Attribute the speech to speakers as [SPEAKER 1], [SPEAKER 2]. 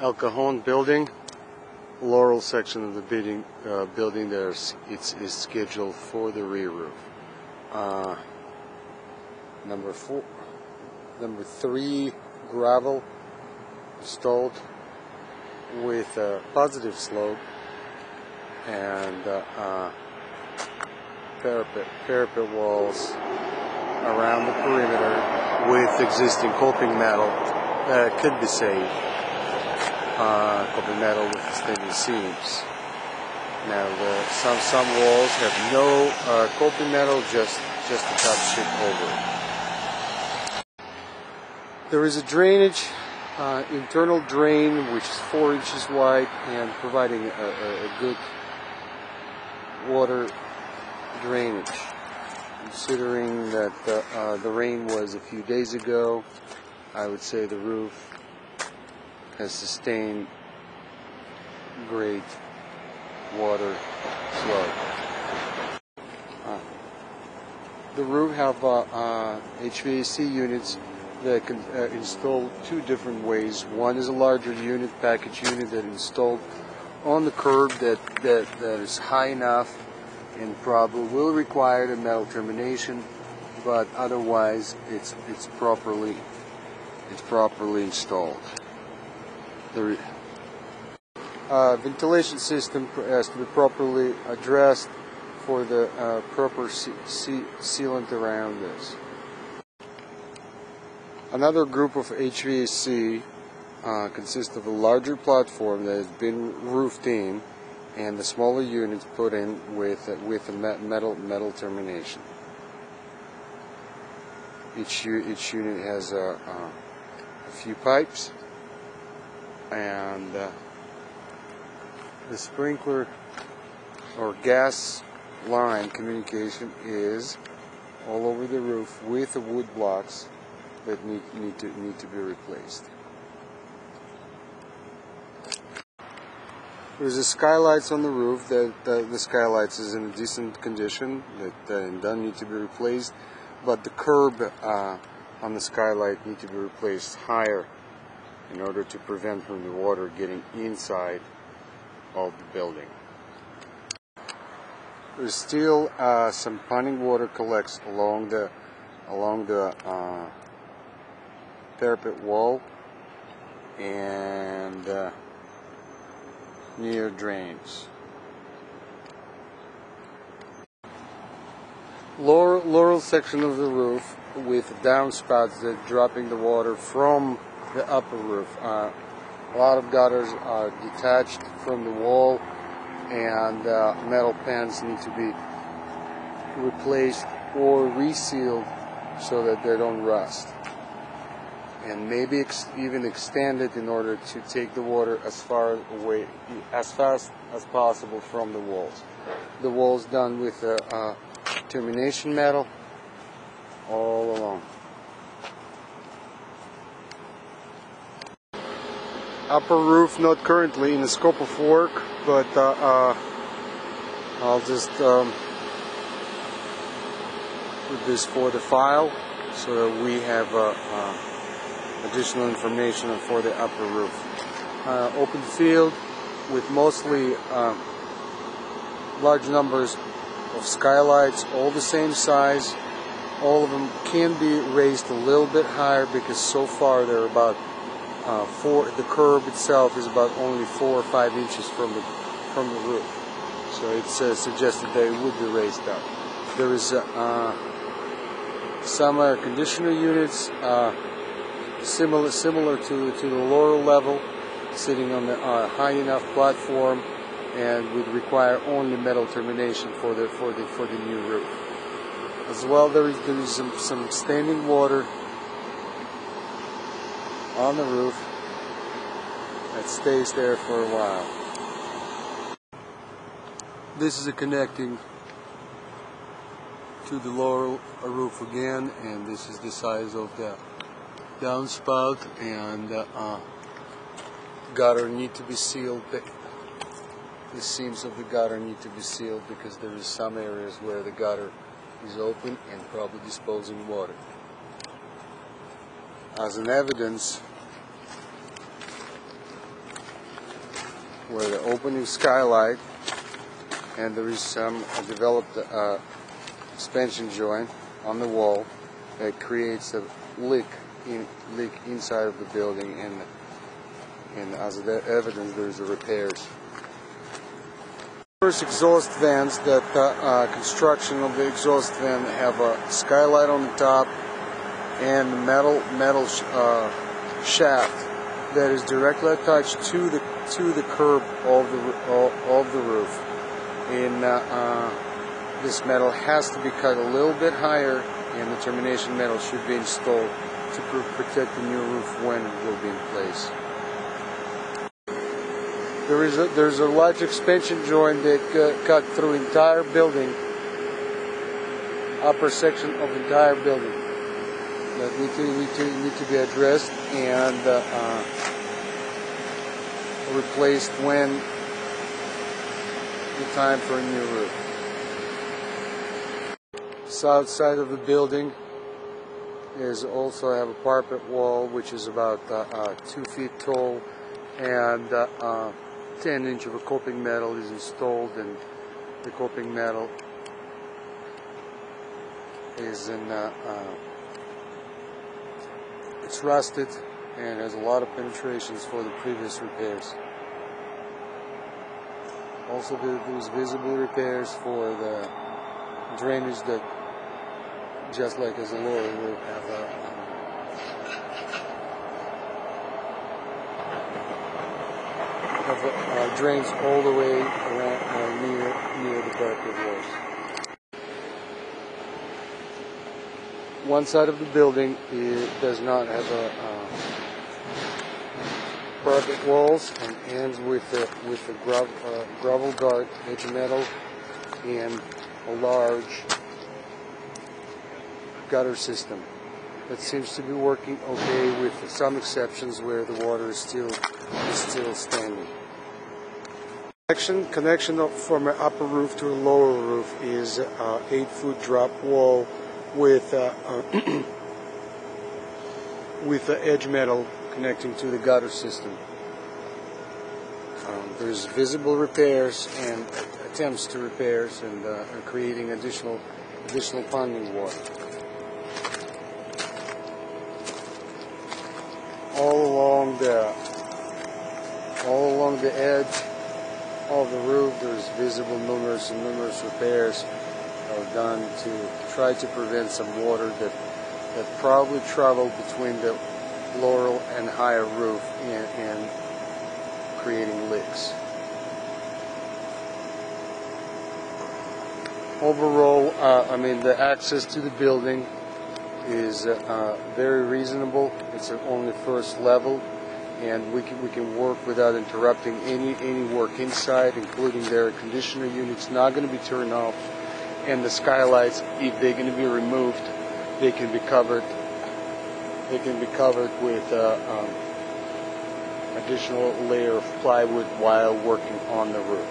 [SPEAKER 1] El Cajon building, Laurel section of the building there is scheduled for the re-roof. Number 3 gravel installed with a positive slope and parapet walls around the perimeter with existing coping metal that could be saved. Coping metal with stainless seams. Now some walls have no coping metal, just a top sheet over it. There is a drainage, internal drain which is 4 inches wide and providing a good water drainage. Considering that the rain was a few days ago, I would say the roof has sustained great water flow. The roof have HVAC units that can install 2 different ways. One is a larger unit, package unit, that installed on the curb that is high enough and probably will require a metal termination, but otherwise it's properly installed. The ventilation system has to be properly addressed for the proper sealant around this. Another group of HVAC consists of a larger platform that has been roofed in and the smaller units put in with a metal termination. Each unit has a few pipes, and the sprinkler or gas line communication is all over the roof with the wood blocks that need to be replaced. There's a skylights on the roof that the skylights is in a decent condition that don't need to be replaced, but the curb on the skylight need to be replaced higher in order to prevent from the water getting inside of the building. There's still some ponding water collects along the parapet wall and near drains. Laurel section of the roof with downspouts that dropping the water from the upper roof. A lot of gutters are detached from the wall, and metal pans need to be replaced or resealed so that they don't rust, and maybe even extended in order to take the water as far away, as fast as possible from the walls. The walls done with termination metal all along. Upper roof not currently in the scope of work, but I'll just put this for the file so that we have additional information for the upper roof. Open field with mostly large numbers of skylights, all the same size. All of them can be raised a little bit higher because so far they're about the curb itself is about only 4 or 5 inches from the roof, so it's suggested that it would be raised up. There is some air conditioner units similar to the Laurel level, sitting on the high enough platform, and would require only metal termination for the new roof. As well, there is some standing water on the roof that stays there for a while. This is a connecting to the Laurel roof again, and this is the size of the downspout, and gutter need to be sealed. The seams of the gutter need to be sealed because there is some areas where the gutter is open and probably disposing water. As an evidence, where the opening skylight, and there is some developed expansion joint on the wall that creates a leak inside of the building, and as evidence there is a repairs. First exhaust vents, that construction of the exhaust vent have a skylight on the top and metal shaft that is directly attached to the curb of the roof. And this metal has to be cut a little bit higher, and the termination metal should be installed to protect the new roof when it will be in place. There's a large expansion joint that cut through entire building, upper section of the entire building, that need to be addressed and replaced when the time for a new roof. South side of the building is also have a parapet wall which is about 2 feet tall, and 10-inch of a coping metal is installed, and the coping metal is it's rusted and has a lot of penetrations for the previous repairs. Also, there's visible repairs for the drainage that, just like as a lower roof, have drains all the way around near the parapet walls. One side of the building does not have parapet walls and ends with a gravel guard, edge metal, and a large gutter system that seems to be working okay, with some exceptions where the water is still standing. Connection from an upper roof to a lower roof is 8-foot drop wall with with the edge metal connecting to the gutter system. There's visible repairs and attempts to repairs, and creating additional ponding water. All along the edge of the roof, there's visible numerous repairs done to try to prevent some water that probably traveled between the lower and higher roof and creating leaks. Overall, the access to the building is very reasonable. It's only first level, and we can work without interrupting any work inside, including the air conditioner units not going to be turned off, and the skylights, if they're going to be removed, they can be covered with additional layer of plywood while working on the roof.